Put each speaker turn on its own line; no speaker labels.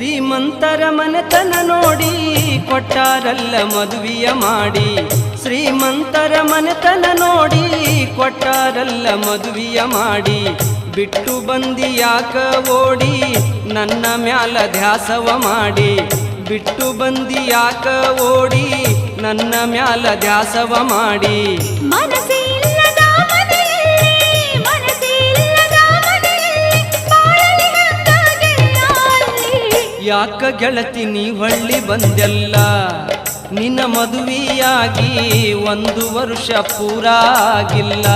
ಶ್ರೀಮಂತರ ಮನೆತನ ನೋಡಿ ಕೊಟ್ಟಾರಲ್ಲ ಮದುವೆಯ ಮಾಡಿ. ಶ್ರೀಮಂತರ ಮನೆತನ ನೋಡಿ ಕೊಟ್ಟಾರಲ್ಲ ಮದುವೆಯ ಮಾಡಿ. ಬಿಟ್ಟು ಬಂದಿ ಯಾಕ ಓಡಿ ನನ್ನ ಮ್ಯಾಲ ಧ್ಯಾಸವ ಮಾಡಿ. ಬಿಟ್ಟು ಬಂದಿ ಯಾಕ ಓಡಿ ನನ್ನ ಮ್ಯಾಲ ಧ್ಯಾಸವ ಮಾಡಿ. ಯಾಕ ಗೆಳತಿ ನೀ ಹೊಳ್ಳಿ ಬಂದೆಲ್ಲ, ನಿನ್ನ ಮದುವೆಯಾಗಿ 1 ವರ್ಷ ಪೂರ ಆಗಿಲ್ಲ.